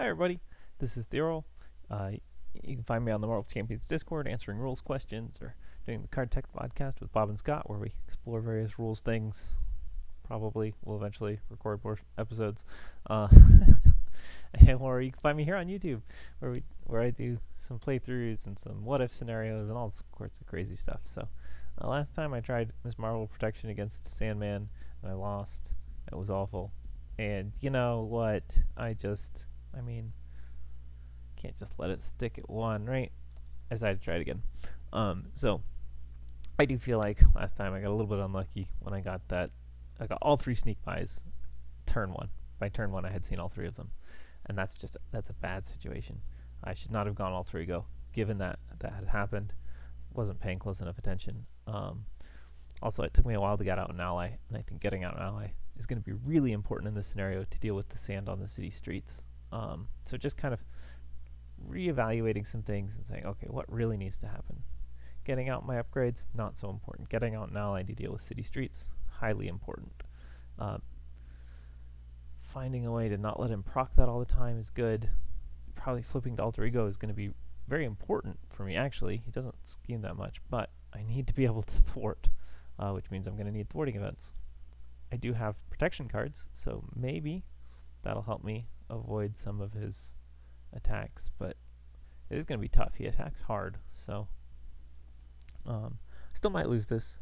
Hi everybody, this is Theorol. Uh, you can find me on the Marvel Champions Discord answering rules questions or doing the Card Tech podcast with Bob and Scott where we explore various rules things. Probably will eventually record more episodes. Uh, or you can find me here on YouTube where I do some playthroughs and some what if scenarios and all sorts of crazy stuff. So last time I tried Miss Marvel Protection against Sandman and I lost. It was awful. And you know what? I mean, can't just let it stick at one, right? I decided to try it again. So I do feel like last time I got a little bit unlucky when I got that. I got all three sneak buys turn one. By turn one, I had seen all three of them, and that's a bad situation. I should not have gone all three go. Given that had happened, wasn't paying close enough attention. Also, it took me a while to get out an ally, and I think getting out an ally is going to be really important in this scenario to deal with the sand on the city streets. So just kind of reevaluating some things and saying, okay, what really needs to happen? Getting out my upgrades, not so important. Getting out an ally to deal with city streets, highly important. Finding a way to not let him proc that all the time is good. Probably flipping to alter ego is going to be very important for me, actually. He doesn't scheme that much, but I need to be able to thwart, which means I'm going to need thwarting events. I do have protection cards, so maybe that'll help me avoid some of his attacks, but it is going to be tough. He attacks hard, so still might lose this,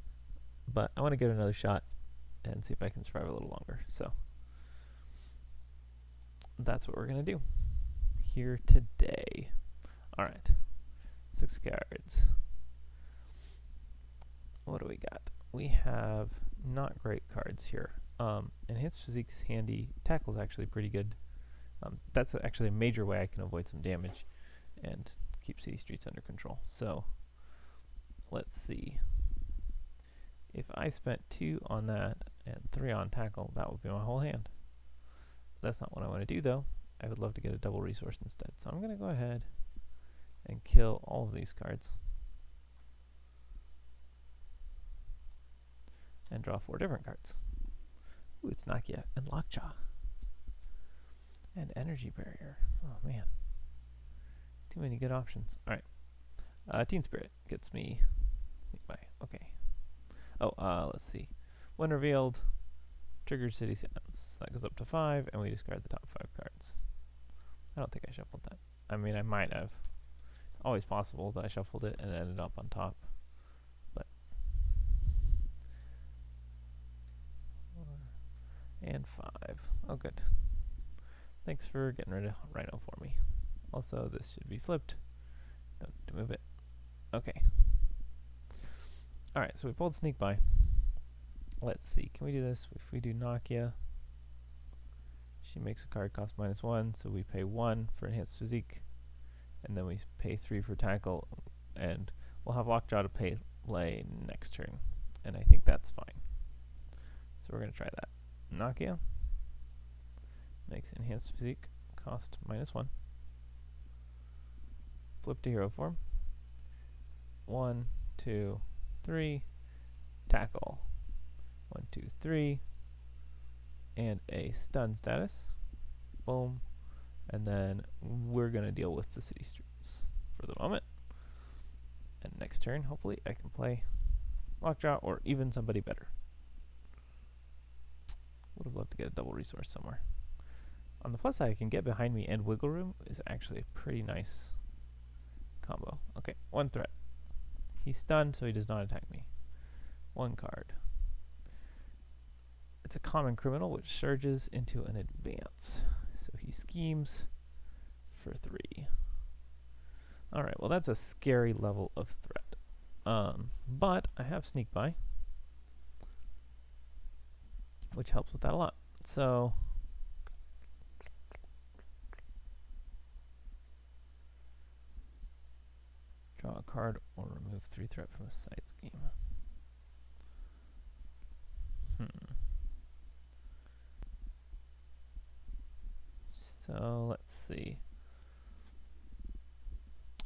but I want to give it another shot and see if I can survive a little longer. So that's what we're going to do here today. All right, 6 cards. What do we got? We have not great cards here. Enhanced Physique's handy. Tackle's actually pretty good. That's actually a major way I can avoid some damage and keep city streets under control. So let's see. If I spent 2 on that and 3 on tackle, that would be my whole hand. That's not what I want to do, though. I would love to get a double resource instead. So I'm going to go ahead and kill all of these cards and draw 4 different cards. Ooh, it's Nakia and Lockjaw. And Energy Barrier. Oh, man. Too many good options. All right. Teen Spirit gets me sneak by. Okay. Oh, let's see. When revealed, trigger city sands. That goes up to 5, and we discard the top 5 cards. I don't think I shuffled that. I mean, I might have. It's always possible that I shuffled it and it ended up on top. But. And 5. Oh, good. Thanks for getting rid of Rhino for me. Also, this should be flipped. Don't need to move it. Okay. Alright, so we pulled Sneak By. Let's see. Can we do this? If we do Nakia, she makes a card cost -1, so we pay 1 for Enhanced Physique, and then we pay 3 for Tackle, and we'll have Lockjaw to pay lay next turn, and I think that's fine. So we're going to try that. Nakia makes Enhanced Physique cost -1. Flip to hero form. 1, 2, 3. Tackle. 1, 2, 3. And a stun status. Boom. And then we're going to deal with the city streets for the moment. And next turn, hopefully, I can play Lockjaw or even somebody better. Would have loved to get a double resource somewhere. On the plus side, I can get behind me and wiggle room is actually a pretty nice combo. Okay, 1 threat. He's stunned, so he does not attack me. 1 card. It's a common criminal which surges into an advance. So he schemes for 3. Alright, well that's a scary level of threat. But I have Sneak By, which helps with that a lot. So draw a card or remove 3 threat from a side scheme. So let's see.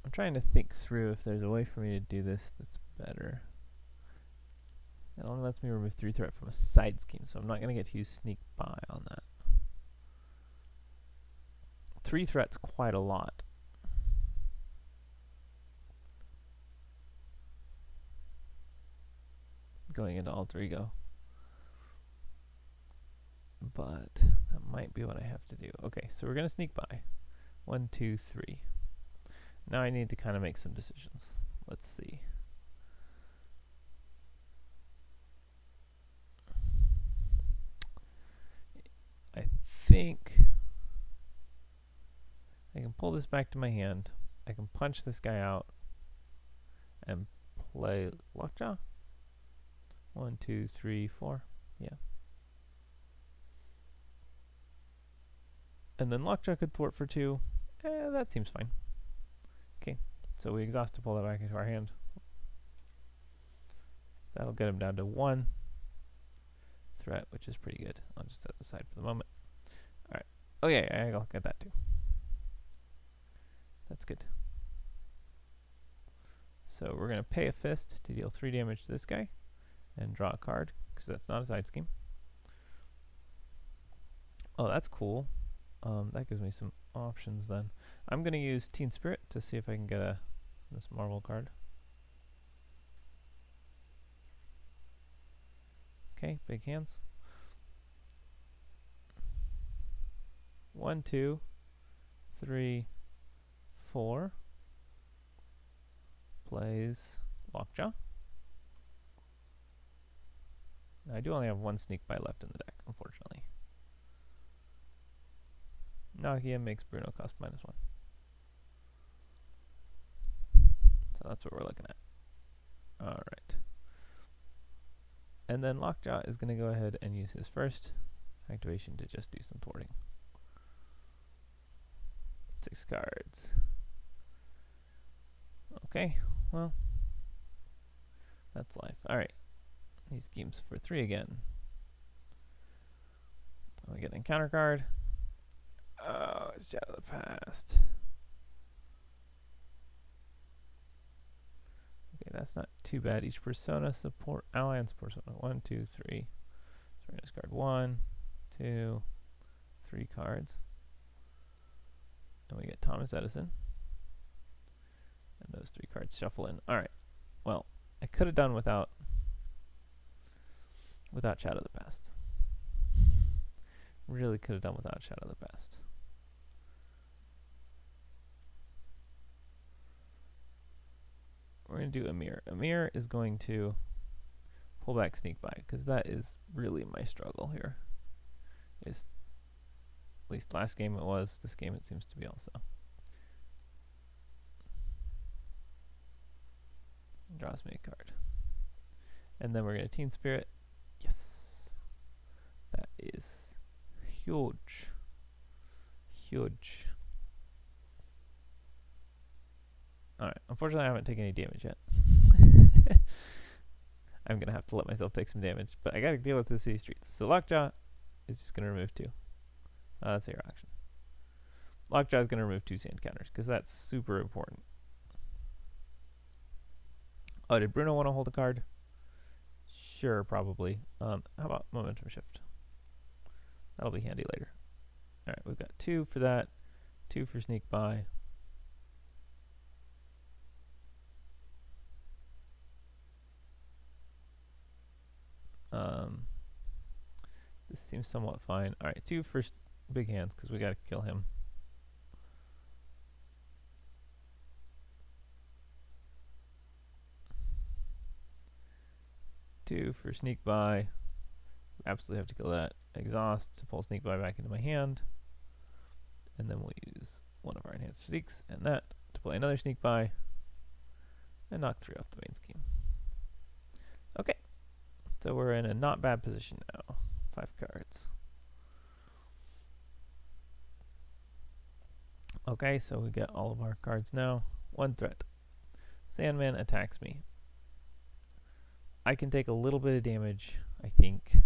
I'm trying to think through if there's a way for me to do this that's better. It only lets me remove 3 threat from a side scheme, so I'm not going to get to use Sneak By on that. 3 threats quite a lot. Going into alter ego. But that might be what I have to do. Okay, so we're going to sneak by. 1, 2, 3. Now I need to kind of make some decisions. Let's see. I think I can pull this back to my hand. I can punch this guy out and play Lockjaw. 1, 2, 3, 4. Yeah. And then Lockjaw could thwart for 2. That seems fine. Okay, so we exhaust to pull that back into our hand. That'll get him down to 1 threat, which is pretty good. I'll just set it aside for the moment. Alright. Oh yeah, I'll get that too. That's good. So we're going to pay a fist to deal 3 damage to this guy and draw a card, because that's not a side scheme. Oh, that's cool. That gives me some options then. I'm going to use Teen Spirit to see if I can get this Marvel card. Okay, big hands. 1, 2, 3, 4. Plays Lockjaw. Now I do only have 1 sneak by left in the deck, unfortunately. Nagia makes Bruno cost -1. So that's what we're looking at. Alright. And then Lockjaw is going to go ahead and use his first activation to just do some thwarting. 6 cards. Okay, well, that's life. Alright. He schemes for 3 again. We get an encounter card. Oh, it's Shadow of the Past. Okay, that's not too bad. Each persona support ally and support persona. 1, 2, 3. So we're going to discard 1, 2, 3 cards. And we get Thomas Edison. And those 3 cards shuffle in. Alright. Well, I could have done without Shadow of the Past. Really could have done without Shadow of the Past. We're going to do Amir. Amir is going to pull back Sneak By, because that is really my struggle here. At least last game it was. This game it seems to be also. Draws me a card. And then we're going to Teen Spirit. Yes. That is huge. Huge. Alright, unfortunately I haven't taken any damage yet. I'm going to have to let myself take some damage, but I got to deal with the city streets. So Lockjaw is just going to remove 2. That's your action. Lockjaw is going to remove 2 sand counters, because that's super important. Oh, did Bruno want to hold a card? Sure, probably. How about Momentum Shift? That'll be handy later. Alright, we've got 2 for that, 2 for Sneak By. This seems somewhat fine. Alright, 2 for big hands, because we got to kill him. Two for Sneak By. Absolutely have to kill that. Exhaust to pull Sneak By back into my hand. And then we'll use one of our enhanced physiques and that to play another Sneak By. And knock 3 off the main scheme. Okay. So we're in a not bad position now. 5 cards. Okay, so we get all of our cards now. 1 threat. Sandman attacks me. I can take a little bit of damage, I think.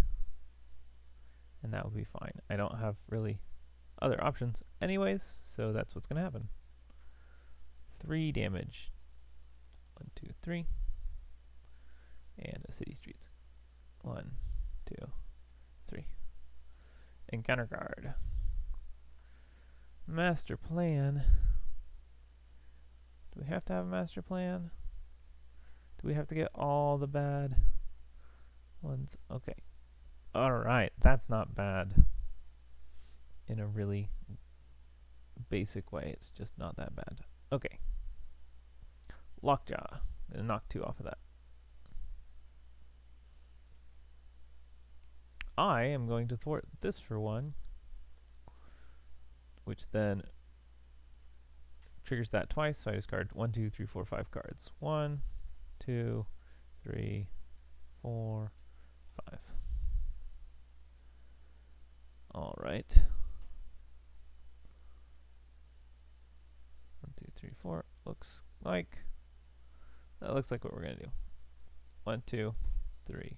And that will be fine. I don't have really other options anyways, so that's what's going to happen. 3 damage. 1, 2, 3. And a city streets. 1, 2, 3. Encounter card. Master plan. Do we have to have a master plan? Do we have to get all the bad ones? Okay. Alright, that's not bad. In a really basic way, it's just not that bad. Okay. Lockjaw. Gonna knock 2 off of that. I am going to thwart this for 1, which then triggers that twice, so I discard 1, 2, 3, 4, 5 cards. 1, 2, 3, 4, 5. Alright. 1, 2, 3, 4. That looks like what we're gonna do. 1, 2, 3,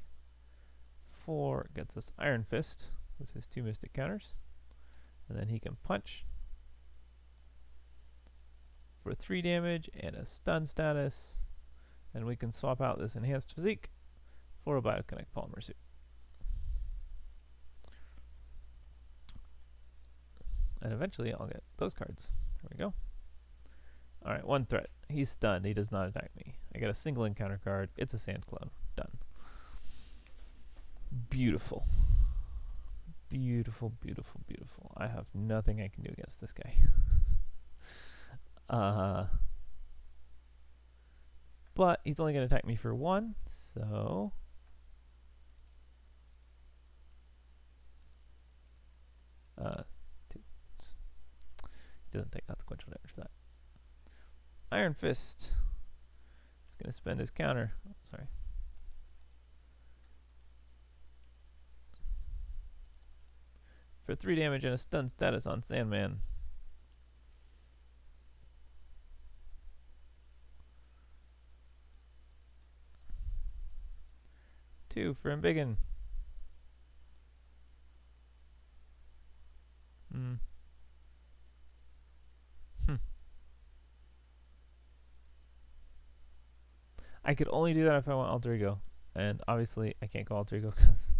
4 gets us Iron Fist with his 2 Mystic counters. And then he can punch for 3 damage and a stun status. And we can swap out this enhanced physique for a Bioconnect Polymer Suit. And eventually I'll get those cards. There we go. Alright, 1 threat. He's stunned. He does not attack me. I get a single encounter card. It's a Sand Clone. Done. Beautiful. Beautiful, beautiful, beautiful. I have nothing I can do against this guy. But he's only going to attack me for 1, so... Two. He doesn't take consequential damage for that. Iron Fist is going to spend his counter. Oh, sorry. For 3 damage and a stun status on Sandman. Two for Embiggen. I could only do that if I want Alter Ego. And obviously I can't go Alter Ego because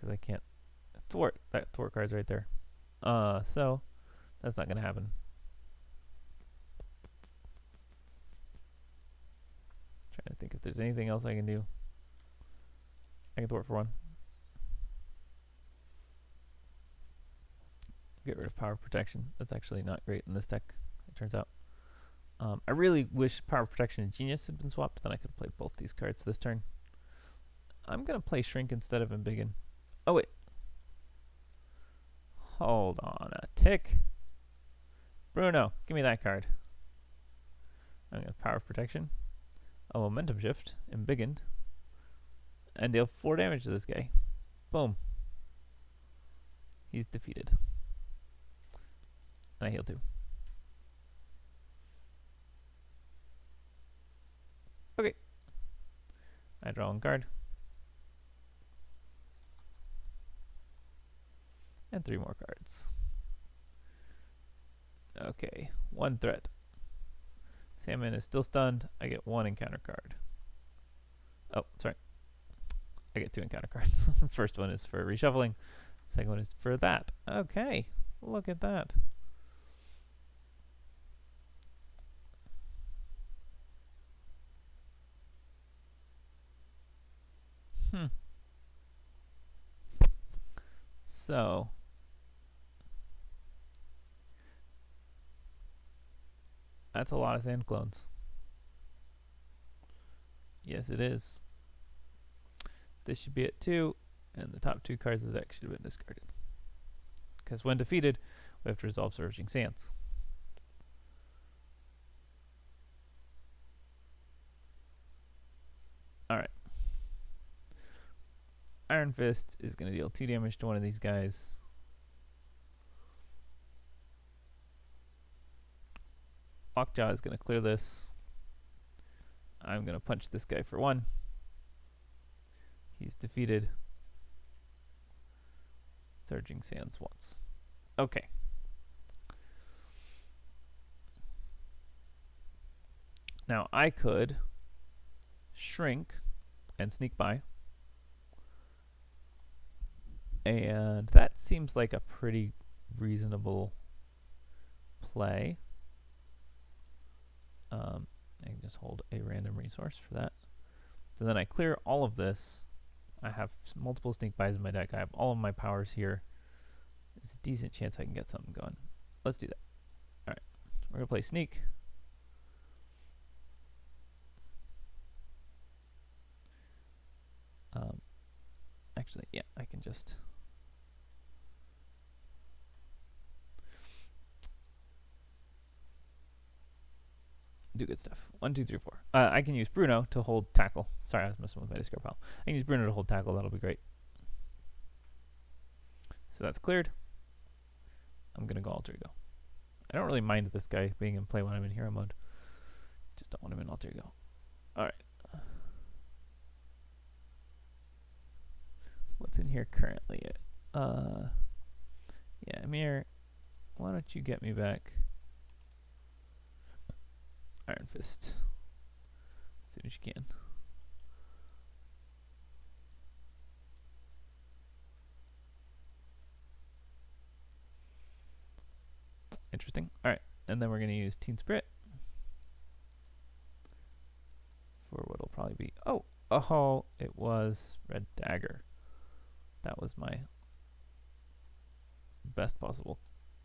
I can't thwart. That thwart card's right there. So that's not going to happen. Trying to think if there's anything else I can do. I can thwart for 1. Get rid of Power of Protection. That's actually not great in this deck, it turns out. I really wish Power of Protection and Genius had been swapped, then I could play both these cards this turn. I'm going to play Shrink instead of Embiggen. Oh, wait. Hold on a tick. Bruno, give me that card. I'm going to Power of Protection, a Momentum Shift, Embiggen, and deal 4 damage to this guy. Boom. He's defeated. And I heal 2. Okay. I draw 1 card. And 3 more cards. Okay, 1 threat. Sandman is still stunned. I get 1 encounter card. Oh, sorry. I get 2 encounter cards. First one is for reshuffling. Second one is for that. Okay, look at that. So that's a lot of Sand Clones. Yes, it is. This should be at 2, and the top 2 cards of the deck should have been discarded. Because when defeated, we have to resolve Surging Sands. Alright. Iron Fist is going to deal 2 damage to one of these guys. Lockjaw is going to clear this. I'm going to punch this guy for 1. He's defeated. Surging Sands once. Okay. Now I could shrink and sneak by. And that seems like a pretty reasonable play. I can just hold a random resource for that. So then I clear all of this. I have multiple sneak buys in my deck. I have all of my powers here. There's a decent chance I can get something going. Let's do that. All right, we're gonna play sneak. Actually, yeah, I can just do good stuff. 1, 2, 3, 4. I can use Bruno to hold tackle. Sorry, I was messing with my discard pile. I can use Bruno to hold tackle. That'll be great. So that's cleared. I'm gonna go alter ego. I don't really mind this guy being in play when I'm in hero mode. Just don't want him in alter ego. All right. What's in here currently? Yeah, Amir, why don't you get me back Iron Fist as soon as you can. Interesting. All right, and then we're going to use Teen Spirit for what will probably be... Oh, it was Red Dagger. That was my best possible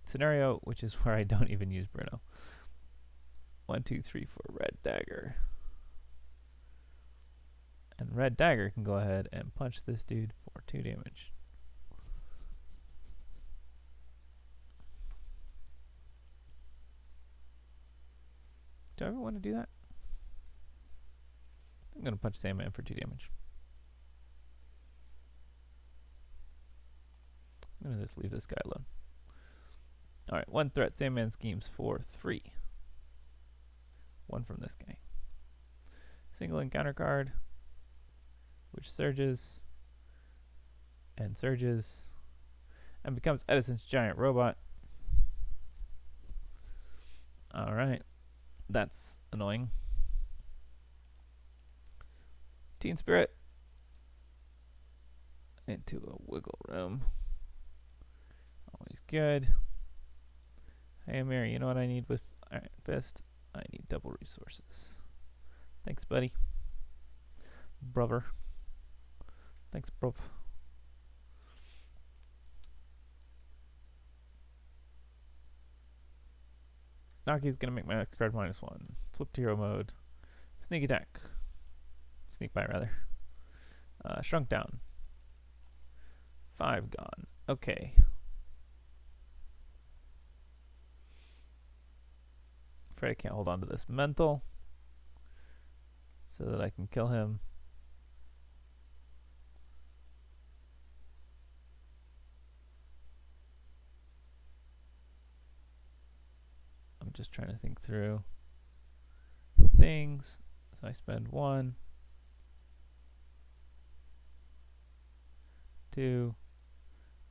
scenario, which is where I don't even use Bruno. 1, 2, 3 for Red Dagger. And Red Dagger can go ahead and punch this dude for 2 damage. Do I ever want to do that? I'm going to punch Sandman for 2 damage. I'm going to just leave this guy alone. Alright, 1 threat. Sandman schemes for 3. 1 from this guy. Single encounter card, which surges and surges and becomes Edison's giant robot. Alright, that's annoying. Teen Spirit into a wiggle room. Always good. Hey Amir, you know what I need with Iron Fist? I need double resources. Thanks, buddy. Brother. Thanks, bruv. Naki's gonna make my next card -1. Flip to hero mode. Sneak attack. Sneak by, rather. Shrunk down. 5 gone. Okay. Afraid I can't hold on to this mental so that I can kill him. I'm just trying to think through things. So I spend 1, 2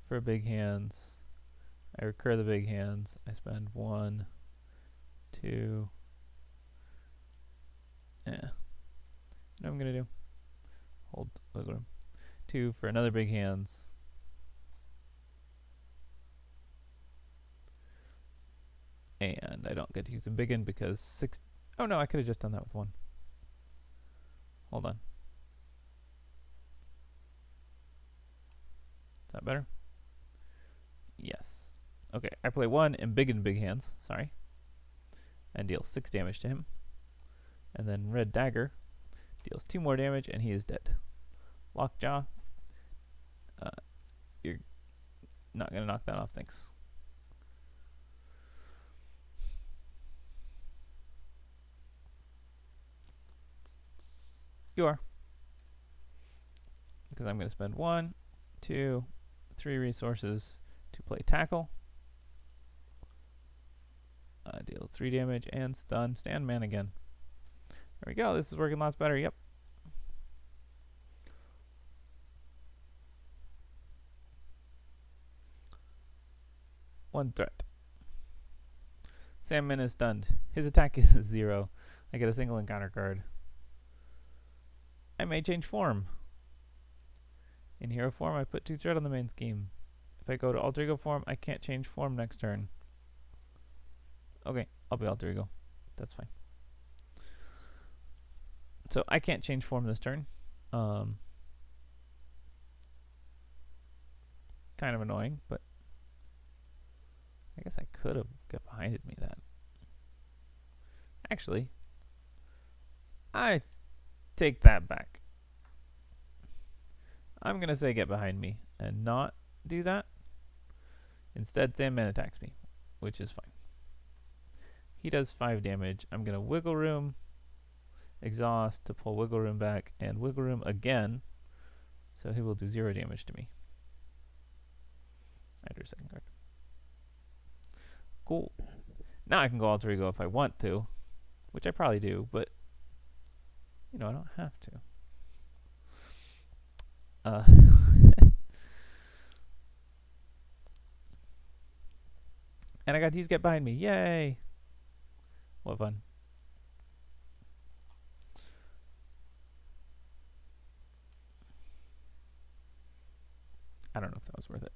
for big hands. I recur the big hands. I spend 1, 2. Yeah. You know what I'm gonna do? Hold wiggle room. 2 for another big hands. And I don't get to use a big one because 6. Oh no, I could have just done that with 1. Hold on. Is that better? Yes. Okay, I play 1 and big hands. Sorry. And deal 6 damage to him. And then Red Dagger deals 2 more damage and he is dead. Lockjaw. You're not going to knock that off, thanks. You are. Because I'm going to spend 1, 2, 3 resources to play tackle. Deal 3 damage and stun Sandman again. There we go. This is working lots better. Yep. One threat. Sandman is stunned. His attack is 0. I get a single encounter card. I may change form. In hero form, I put 2 threat on the main scheme. If I go to alter ego form, I can't change form next turn. Okay, I'll be alter ego. That's fine. So I can't change form this turn. Kind of annoying, but I guess I could have got behind me that. Actually, I take that back. I'm going to say get behind me and not do that. Instead, Sandman attacks me, which is fine. He does 5 damage. I'm going to Wiggle Room, Exhaust to pull Wiggle Room back, and Wiggle Room again. So he will do 0 damage to me. I drew a second card. Cool. Now I can go alter ego if I want to, which I probably do, but you know, I don't have to. And I got to use get behind me. Yay! What fun. I don't know if that was worth it.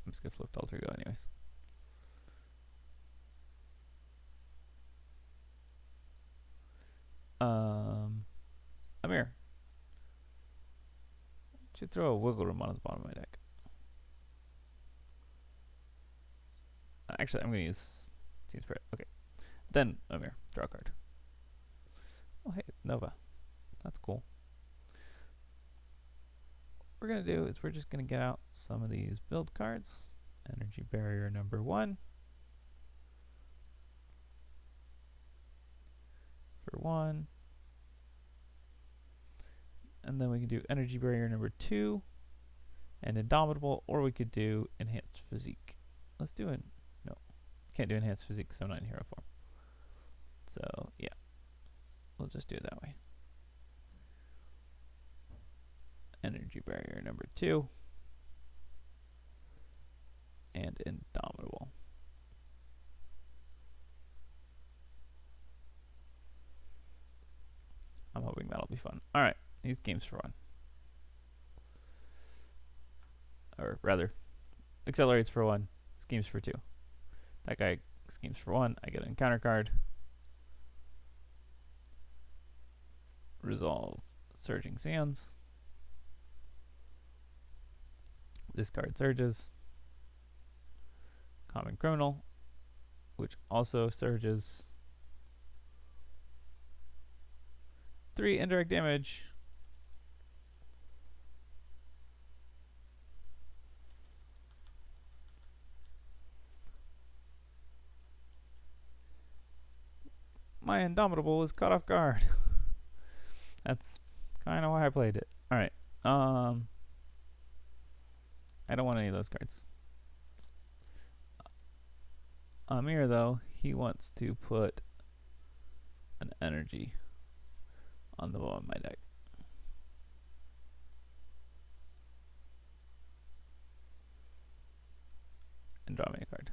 I'm just going to flip to alter ego anyways. Amir. Should throw a Wiggle Room on the bottom of my deck. Actually, I'm going to use Team Spirit. Okay. Then, Amir, draw a card. Oh, hey, it's Nova. That's cool. What we're going to do is we're just going to get out some of these build cards. Energy Barrier number 1. For 1. And then we can do Energy Barrier number 2 and Indomitable, or we could do Enhanced Physique. Let's do it. No, can't do Enhanced Physique, so I'm not in hero form. So, yeah. We'll just do it that way. Energy Barrier number 2 and Indomitable. I'm hoping that'll be fun. Alright, these games for 1. Or rather, accelerates for 1, schemes for 2. That guy schemes for 1, I get an encounter card. Resolve Surging Sands. This card surges. Common Criminal, which also surges. 3 indirect damage. My Indomitable is caught off guard. That's kind of why I played it. Alright. I don't want any of those cards. Amir, though, he wants to put an energy on the bottom of my deck. And draw me a card.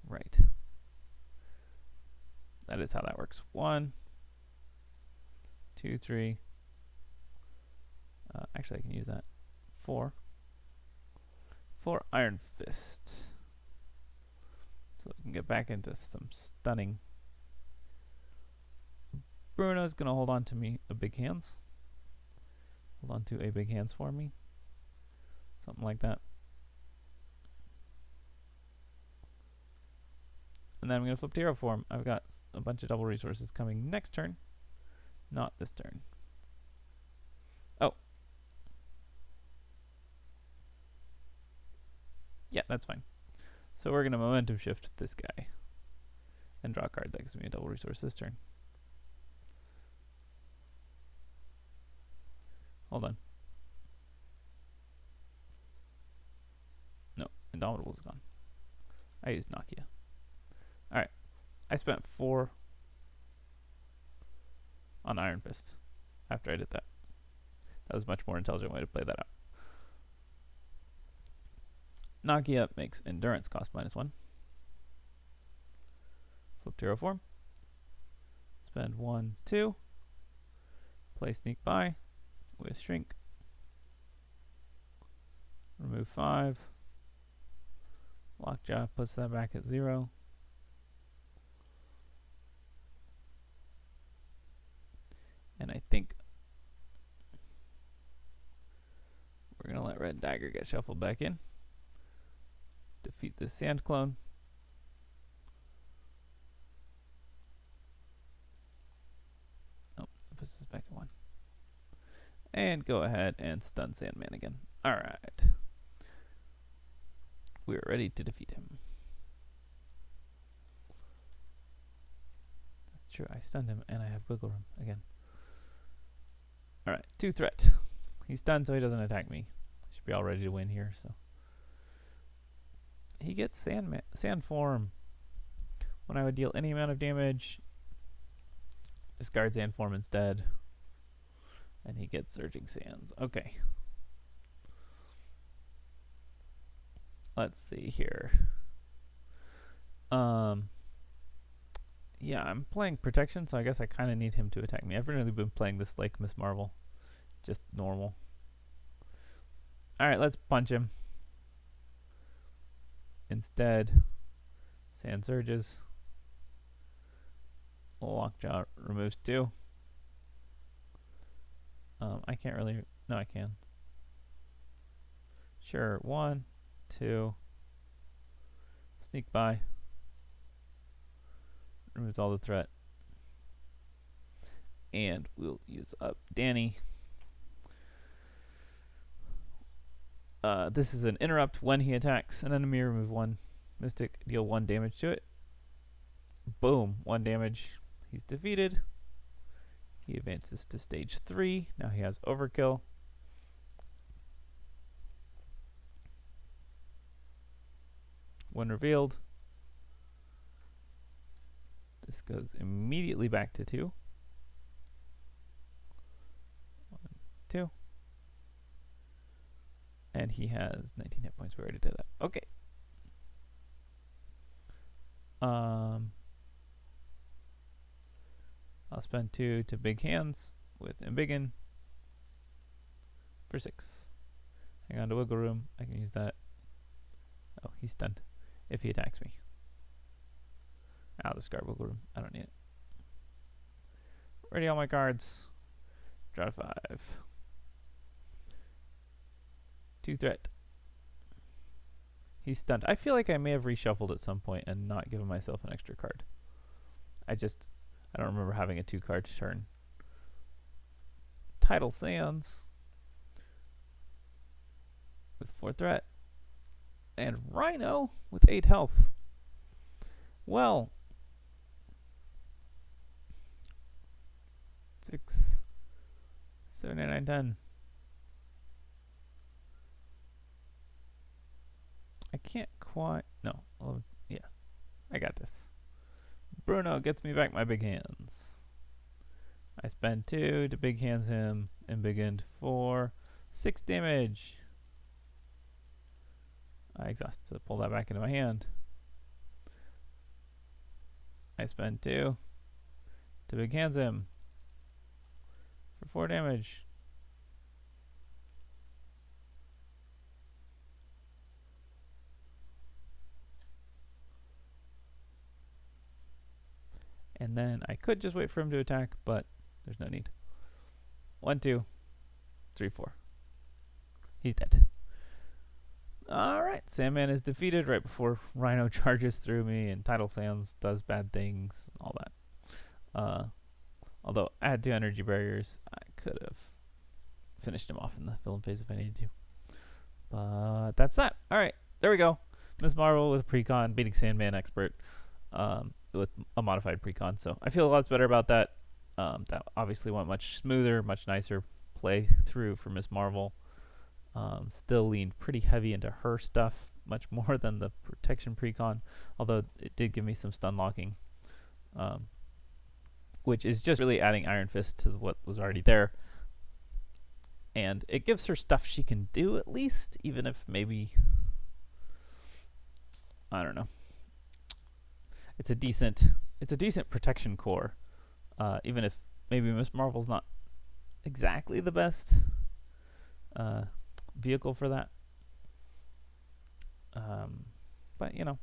Right. That is how that works. 1, 2, 3. Actually, I can use that. 4. 4 Iron Fist. So we can get back into some stunning. Bruno's going to hold on to me a big hands. Hold on to a big hands for me. Something like that. And then I'm going to flip to hero form. I've got a bunch of double resources coming next turn. Not this turn. Oh. Yeah, that's fine. So we're going to momentum shift this guy. And draw a card that gives me a double resource this turn. Hold on. No, Indomitable is gone. I used Nakia. Alright. I spent 4 on Iron Fist after I did that. That was a much more intelligent way to play that out. Nakia makes Endurance cost -1. Flip to hero form. Spend 1, 2. Play Sneak By with Shrink. Remove 5. Lockjaw puts that back at 0. And I think we're going to let Red Dagger get shuffled back in. Defeat this Sand Clone. Oh, that puts this back at 1. And go ahead and stun Sandman again. Alright. We're ready to defeat him. That's true, I stunned him and I have wiggle room again. Alright, 2 threat. He's stunned so he doesn't attack me. Should be all ready to win here, so. He gets sand form. When I would deal any amount of damage, discard sand form instead. And he gets surging sands. Okay. Let's see here. Yeah, I'm playing protection, so I guess I kind of need him to attack me. I've really been playing this like Miss Marvel. Just normal. Alright, let's punch him. Instead, Sand surges. Lockjaw removes 2. I can't really... No, I can. Sure, 1, 2. Sneak by. Removes all the threat. And we'll use up Danny. This is an interrupt when he attacks an enemy. Remove 1 Mystic. Deal 1 damage to it. Boom. 1 damage. He's defeated. He advances to stage 3. Now he has overkill. When revealed, this goes immediately back to 2. 1, 2. And he has 19 hit points. We already did that. Okay. I'll spend 2 to Big Hands with Embiggen for 6. Hang on to Wiggle Room. I can use that. Oh, he's stunned if he attacks me. I'll discard Wiggle Room. I don't need it. Ready all my cards. Draw to 5. 2 threat. He's stunned. I feel like I may have reshuffled at some point and not given myself an extra card. I don't remember having a 2 card turn. Tidal Sands with 4 threat. And Rhino with 8 health. Well, 6, 7, 8, 9, 10. I can't quite... No. 11, yeah. I got this. Bruno gets me back my Big Hands. I spend 2 to Big Hands him and Embiggen for 6 damage. I exhaust to pull that back into my hand. I spend 2 to Big Hands him for 4 damage. And then I could just wait for him to attack, but there's no need. 1, 2, 3, 4. He's dead. Alright, Sandman is defeated right before Rhino charges through me and Tidal Sands does bad things, all that. Although I had 2 energy barriers, I could have finished him off in the villain phase if I needed to. But that's that. Alright, there we go. Miss Marvel with Precon, beating Sandman Expert with a modified Precon. So I feel a lot better about that. That obviously went much smoother, much nicer play through for Miss Marvel. Still leaned pretty heavy into her stuff, much more than the protection Precon, although it did give me some stun locking, which is just really adding Iron Fist to what was already there. And it gives her stuff she can do at least, even if maybe, I don't know. It's a decent protection core, even if maybe Miss Marvel's not exactly the best vehicle for that. but you know,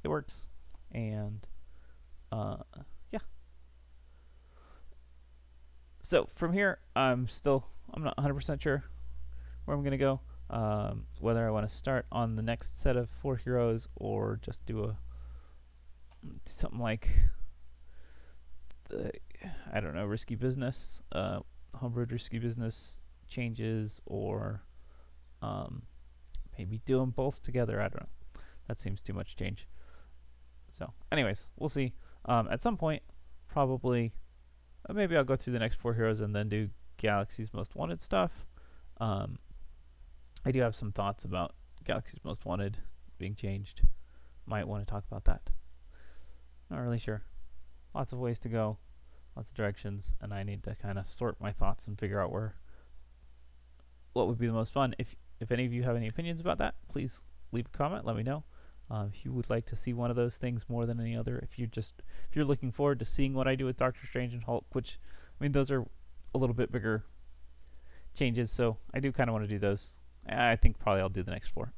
it works. And yeah. So from here, I'm not 100% sure where I'm gonna go. Whether I want to start on the next set of 4 heroes or just do something like the, I don't know, risky business, homebrewed risky business changes, or maybe do them both together. I don't know. That seems too much change. So, anyways, we'll see. At some point, probably, maybe I'll go through the next 4 heroes and then do Galaxy's Most Wanted stuff. I do have some thoughts about Galaxy's Most Wanted being changed. Might want to talk about that. Not really sure. Lots of ways to go, lots of directions, and I need to kind of sort my thoughts and figure out what would be the most fun. If any of you have any opinions about that, please leave a comment. Let me know. If you would like to see one of those things more than any other, if you're looking forward to seeing what I do with Doctor Strange and Hulk, which, I mean, those are a little bit bigger changes, so I do kind of want to do those. I think probably I'll do the next 4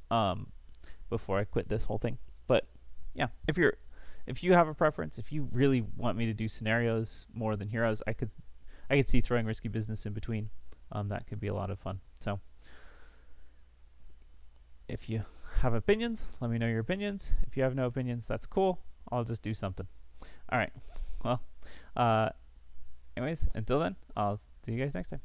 before I quit this whole thing. But yeah, if you have a preference, if you really want me to do scenarios more than heroes, I could see throwing risky business in between. That could be a lot of fun. So if you have opinions, let me know your opinions. If you have no opinions, that's cool. I'll just do something. All right. Well, anyways, until then, I'll see you guys next time.